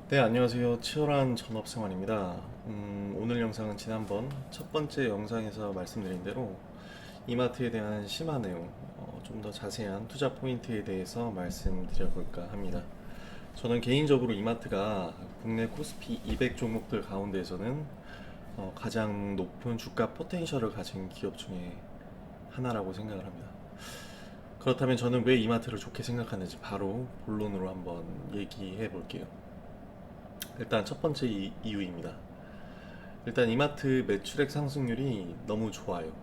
네, 안녕하세요. 치열한 전업생활입니다. 오늘 영상은 지난번 첫 번째 영상에서 말씀드린 대로 이마트에 대한 심화 내용, 좀 더 자세한 투자 포인트에 대해서 말씀드려볼까 합니다. 저는 개인적으로 이마트가 국내 코스피 200 종목들 가운데에서는 가장 높은 주가 포텐셜을 가진 기업 중에 하나라고 생각을 합니다. 그렇다면 저는 왜 이마트를 좋게 생각하는지 바로 본론으로 한번 얘기해 볼게요. 일단 첫 번째 이유입니다. 일단 이마트 매출액 상승률이 너무 좋아요.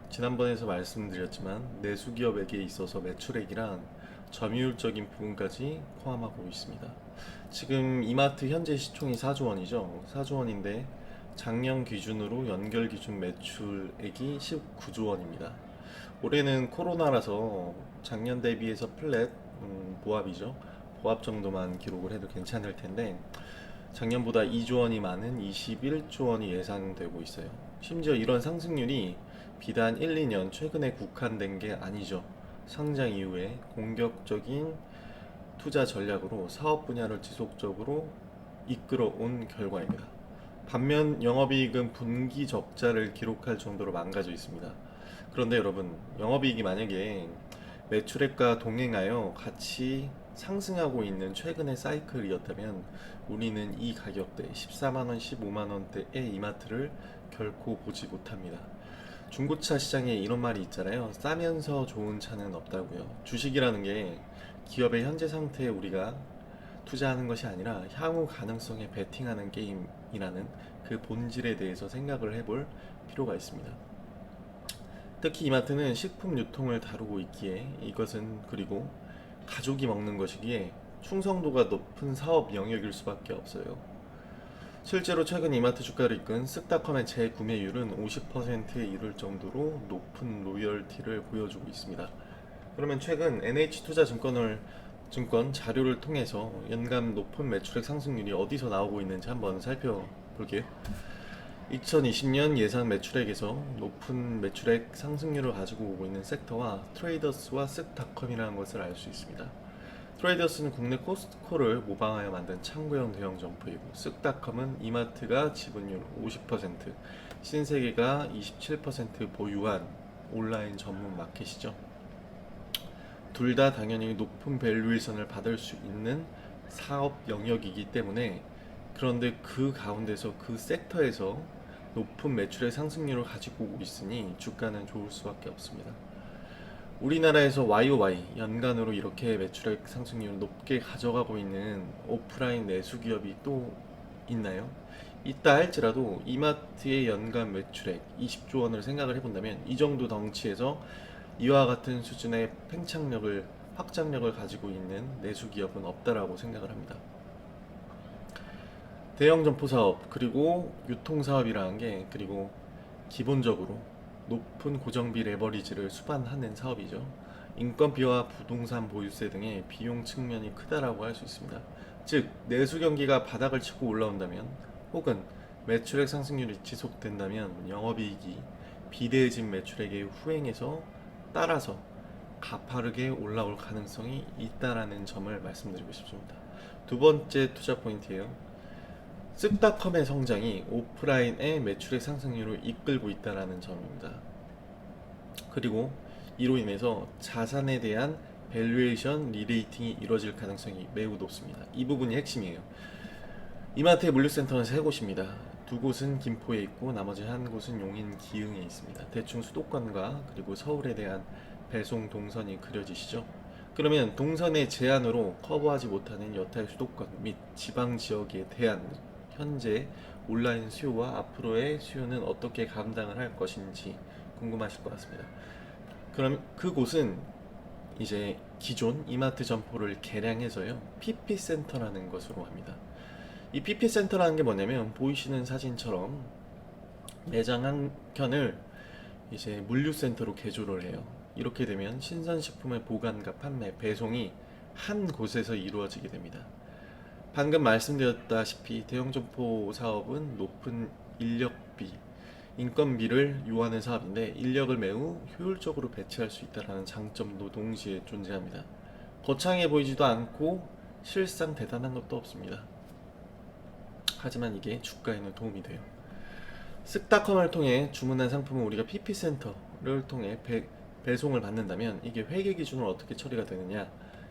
지난번에서 말씀드렸지만 내수기업에게 있어서 매출액이란 점유율적인 부분까지 포함하고 있습니다. 지금 이마트 현재 시총이 4조 원이죠. 4조 원인데 작년 기준으로 연결 기준 매출액이 19조 원입니다. 올해는 코로나라서 작년 대비해서 플랫 보합이죠. 보합 정도만 기록을 해도 괜찮을 텐데 작년보다 2조 원이 많은 21조 원이 예상되고 있어요. 심지어 이런 상승률이 비단 1, 2년 최근에 국한된 게 아니죠. 상장 이후에 공격적인 투자 전략으로 사업 분야를 지속적으로 이끌어 온 결과입니다. 반면 영업이익은 분기 적자를 기록할 정도로 망가져 있습니다. 그런데 여러분, 영업이익이 만약에 매출액과 동행하여 같이 상승하고 있는 최근의 사이클이었다면 우리는 이 가격대 14만원, 15만원대의 이마트를 결코 보지 못합니다. 중고차 시장에 이런 말이 있잖아요. 싸면서 좋은 차는 없다고요. 주식이라는 게 기업의 현재 상태에 우리가 투자하는 것이 아니라 향후 가능성에 베팅하는 게임이라는 그 본질에 대해서 생각을 해볼 필요가 있습니다. 특히 이마트는 식품 유통을 다루고 있기에 이것은 그리고 가족이 먹는 것이기에 충성도가 높은 사업 영역일 수밖에 없어요. 실제로 최근 이마트 주가를 이끈 쓱닷컴의 재구매율은 50%에 이를 정도로 높은 로열티를 보여주고 있습니다. 그러면 최근 증권 자료를 통해서 연간 높은 매출액 상승률이 어디서 나오고 있는지 한번 살펴볼게요. 2020년 예상 매출액에서 높은 매출액 상승률을 가지고 오고 있는 섹터와 트레이더스와 쓱닷컴이라는 것을 알 수 있습니다. 트레이더스는 국내 코스트코를 모방하여 만든 창구형 대형 점포이고 쓱닷컴은 이마트가 지분율 50%, 신세계가 27% 보유한 온라인 전문 마켓이죠. 둘 다 당연히 높은 밸류에이션을 받을 수 있는 사업 영역이기 때문에 그런데 그 가운데서 그 섹터에서 높은 매출의 상승률을 가지고 오고 있으니 주가는 좋을 수밖에 없습니다. 우리나라에서 YOY 연간으로 이렇게 매출액 상승률을 높게 가져가고 있는 오프라인 내수 기업이 또 있나요? 있다 할지라도 이마트의 연간 매출액 20조 원을 생각을 해본다면 이 정도 덩치에서 이와 같은 수준의 팽창력을 확장력을 가지고 있는 내수 기업은 없다라고 생각을 합니다. 대형 점포 사업 그리고 유통 사업이라는 게 그리고 기본적으로 높은 고정비 레버리지를 수반하는 사업이죠. 인건비와 부동산 보유세 등의 비용 측면이 크다라고 할 수 있습니다. 즉 내수 경기가 바닥을 치고 올라온다면 혹은 매출액 상승률이 지속된다면 영업이익이 비대해진 매출액에 후행해서 따라서 가파르게 올라올 가능성이 있다라는 점을 말씀드리고 싶습니다. 두 번째 투자 포인트예요. 쓱닷컴의 성장이 오프라인의 매출액 상승률을 이끌고 있다는 점입니다. 그리고 이로 인해서 자산에 대한 밸류에이션 리레이팅이 이루어질 가능성이 매우 높습니다. 이 부분이 핵심이에요. 이마트의 물류센터는 세 곳입니다. 두 곳은 김포에 있고 나머지 한 곳은 용인 기흥에 있습니다. 대충 수도권과 그리고 서울에 대한 배송 동선이 그려지시죠? 그러면 동선의 제한으로 커버하지 못하는 여타의 수도권 및 지방 지역에 대한 현재 온라인 수요와 앞으로의 수요는 어떻게 감당을 할 것인지 궁금하실 것 같습니다. 그럼 그곳은 이제 기존 이마트 점포를 개량해서요 PP 센터라는 것으로 합니다. 이 PP 센터라는 게 뭐냐면 보이시는 사진처럼 매장 한 켠을 이제 물류센터로 개조를 해요. 이렇게 되면 신선식품의 보관과 판매, 배송이 한 곳에서 이루어지게 됩니다. 방금 말씀드렸다시피 대형점포 사업은 높은 인력비, 인건비를 요하는 사업인데 인력을 매우 효율적으로 배치할 수 있다는 장점도 동시에 존재합니다. 거창해 보이지도 않고 실상 대단한 것도 없습니다. 하지만 이게 주가에는 도움이 돼요. 쓱닷컴을 통해 주문한 상품은 우리가 PP센터를 통해 배송을 받는다면 이게 회계 기준으로 어떻게 처리가 되느냐?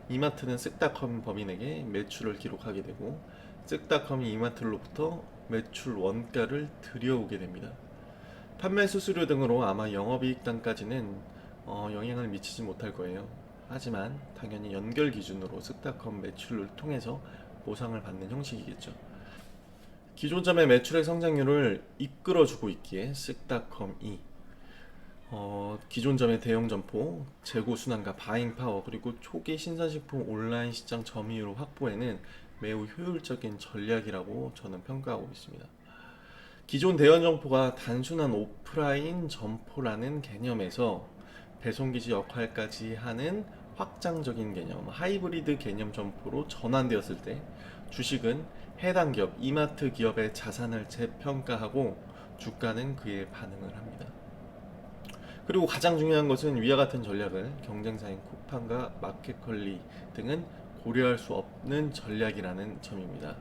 이마트는 쓱닷컴 법인에게 매출을 기록하게 되고 쓱닷컴이 이마트로부터 매출 원가를 들여오게 됩니다. 판매 수수료 등으로 아마 영업이익단까지는 영향을 미치지 못할 거예요. 하지만 당연히 연결 기준으로 쓱닷컴 매출을 통해서 보상을 받는 형식이겠죠. 기존점의 매출액 성장률을 이끌어주고 있기에 쓱닷컴이 기존점의 대형 점포, 재고 순환과 바잉 파워, 그리고 초기 신선식품 온라인 시장 점유율 확보에는 매우 효율적인 전략이라고 저는 평가하고 있습니다. 기존 대형 점포가 단순한 오프라인 점포라는 개념에서 배송기지 역할까지 하는 확장적인 개념, 하이브리드 개념 점포로 전환되었을 때 주식은 해당 기업, 이마트 기업의 자산을 재평가하고 주가는 그에 반응을 합니다. 그리고 가장 중요한 것은 위와 같은 전략을 경쟁사인 쿠팡과 마켓컬리 등은 고려할 수 없는 전략이라는 점입니다.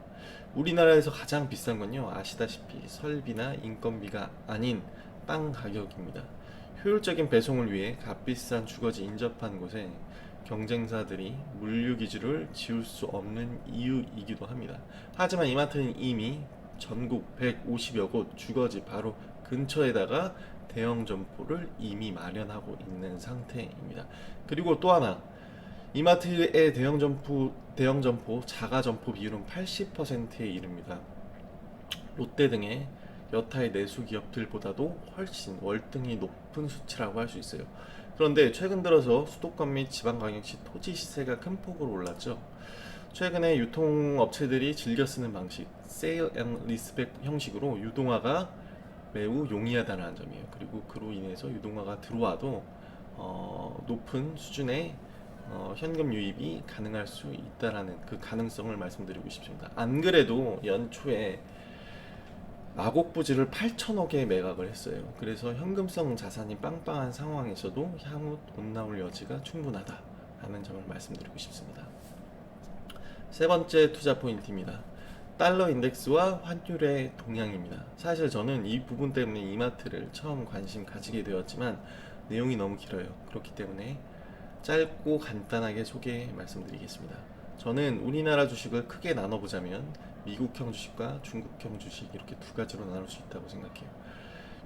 우리나라에서 가장 비싼 건요, 아시다시피 설비나 인건비가 아닌 땅 가격입니다. 효율적인 배송을 위해 값비싼 주거지 인접한 곳에 경쟁사들이 물류기지를 지을 수 없는 이유이기도 합니다. 하지만 이마트는 이미 전국 150여 곳 주거지 바로 근처에다가 대형 점포를 이미 마련하고 있는 상태입니다. 그리고 또 하나, 이마트의 대형 점포 자가 점포 비율은 80%에 이릅니다. 롯데 등의 여타의 내수 기업들보다도 훨씬 월등히 높은 수치라고 할 수 있어요. 그런데 최근 들어서 수도권 및 지방광역시 토지 시세가 큰 폭으로 올랐죠. 최근에 유통업체들이 즐겨 쓰는 방식, 세일 앤 리스백 형식으로 유동화가 매우 용이하다는 점이에요. 그리고 그로 인해서 유동화가 들어와도 높은 수준의 현금 유입이 가능할 수 있다라는 그 가능성을 말씀드리고 싶습니다. 안 그래도 연초에 마곡부지를 8천억에 매각을 했어요. 그래서 현금성 자산이 빵빵한 상황에서도 향후 돈 나올 여지가 충분하다라는 점을 말씀드리고 싶습니다. 세 번째 투자 포인트입니다. 달러 인덱스와 환율의 동향입니다. 사실 저는 이 부분 때문에 이마트를 처음 관심 가지게 되었지만 내용이 너무 길어요. 그렇기 때문에 짧고 간단하게 소개 말씀드리겠습니다. 저는 우리나라 주식을 크게 나눠보자면 미국형 주식과 중국형 주식 이렇게 두 가지로 나눌 수 있다고 생각해요.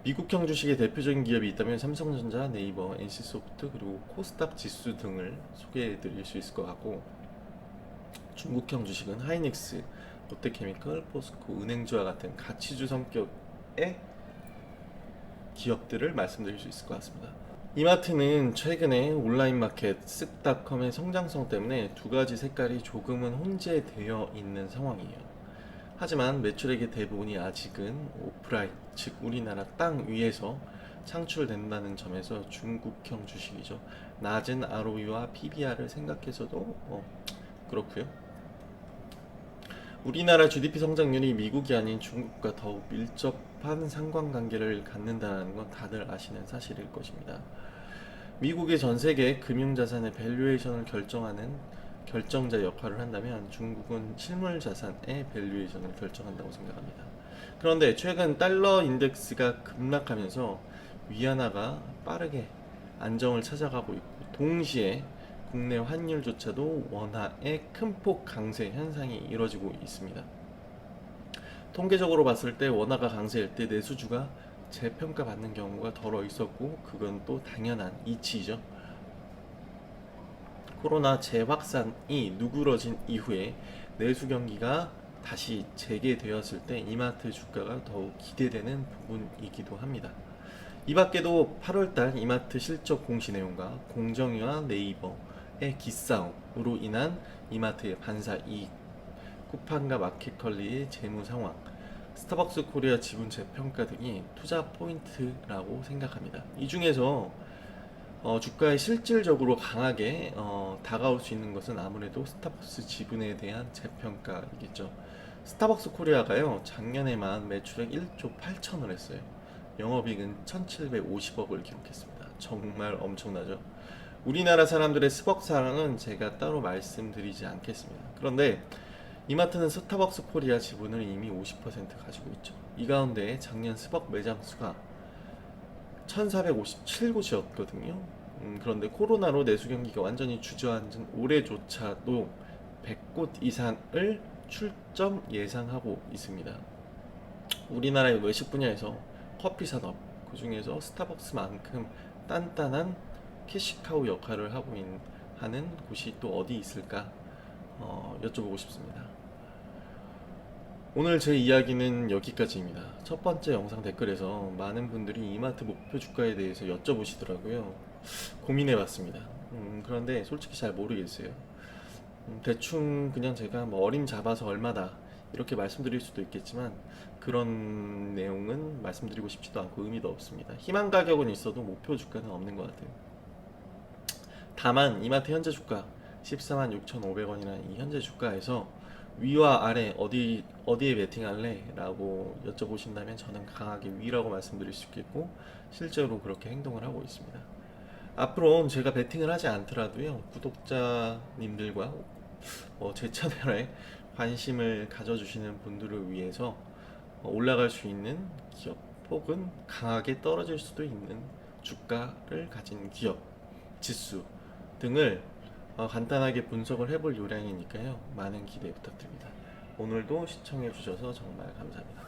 미국형 주식의 대표적인 기업이 있다면 삼성전자, 네이버, NC소프트 그리고 코스닥 지수 등을 소개해 드릴 수 있을 것 같고, 중국형 주식은 하이닉스, 롯데케미컬, 포스코, 은행주와 같은 가치주 성격의 기업들을 말씀드릴 수 있을 것 같습니다. 이마트는 최근에 온라인 마켓 쓱닷컴의 성장성 때문에 두 가지 색깔이 조금은 혼재되어 있는 상황이에요. 하지만 매출액의 대부분이 아직은 오프라인, 즉 우리나라 땅 위에서 창출된다는 점에서 중국형 주식이죠. 낮은 ROE와 PBR을 생각해서도 그렇고요. 우리나라 GDP 성장률이 미국이 아닌 중국과 더욱 밀접한 상관관계를 갖는다는 건 다들 아시는 사실일 것입니다. 미국이 전 세계 금융자산의 밸류에이션을 결정하는 결정자 역할을 한다면 중국은 실물자산의 밸류에이션을 결정한다고 생각합니다. 그런데 최근 달러 인덱스가 급락하면서 위안화가 빠르게 안정을 찾아가고 있고, 동시에 국내 환율조차도 원화의 큰 폭 강세 현상이 이뤄지고 있습니다. 통계적으로 봤을 때 원화가 강세일 때 내수주가 재평가받는 경우가 덜어 있었고, 그건 또 당연한 이치이죠. 코로나 재확산이 누그러진 이후에 내수 경기가 다시 재개되었을 때 이마트 주가가 더욱 기대되는 부분이기도 합니다. 이 밖에도 8월달 이마트 실적 공시 내용과 공정위와 네이버의 기싸움으로 인한 이마트의 반사 이익, 쿠팡과 마켓컬리의 재무 상황, 스타벅스 코리아 지분 재평가 등이 투자 포인트라고 생각합니다. 이 중에서 주가에 실질적으로 강하게 다가올 수 있는 것은 아무래도 스타벅스 지분에 대한 재평가이겠죠. 스타벅스 코리아가요, 작년에만 매출액 1조 8천을 했어요. 영업이익은 1750억을 기록했습니다. 정말 엄청나죠. 우리나라 사람들의 스벅 사랑은 제가 따로 말씀드리지 않겠습니다. 그런데 이마트는 스타벅스 코리아 지분을 이미 50% 가지고 있죠. 이 가운데 작년 스벅 매장 수가 1457곳이었거든요. 그런데 코로나로 내수 경기가 완전히 주저앉은 올해조차도 100곳 이상을 출점 예상하고 있습니다. 우리나라의 외식 분야에서 커피 산업, 그 중에서 스타벅스만큼 단단한 캐시카우 역할을 하는 곳이 또 어디 있을까 여쭤보고 싶습니다. 오늘 제 이야기는 여기까지입니다. 첫 번째 영상 댓글에서 많은 분들이 이마트 목표 주가에 대해서 여쭤보시더라고요. 고민해봤습니다. 그런데 솔직히 잘 모르겠어요. 대충 그냥 제가 뭐 어림 잡아서 얼마다 이렇게 말씀드릴 수도 있겠지만 그런 내용은 말씀드리고 싶지도 않고 의미도 없습니다. 희망 가격은 있어도 목표 주가는 없는 것 같아요. 다만 이마트 현재 주가 14만 6,500원이라는 이 현재 주가에서 위와 아래 어디에 베팅할래? 라고 여쭤보신다면 저는 강하게 위라고 말씀드릴 수 있겠고 실제로 그렇게 행동을 하고 있습니다. 앞으로는 제가 베팅을 하지 않더라도요 구독자님들과 제 채널에 관심을 가져주시는 분들을 위해서 올라갈 수 있는 기업 혹은 강하게 떨어질 수도 있는 주가를 가진 기업 지수 등을 간단하게 분석을 해볼 요량이니까요 많은 기대 부탁드립니다. 오늘도 시청해 주셔서 정말 감사합니다.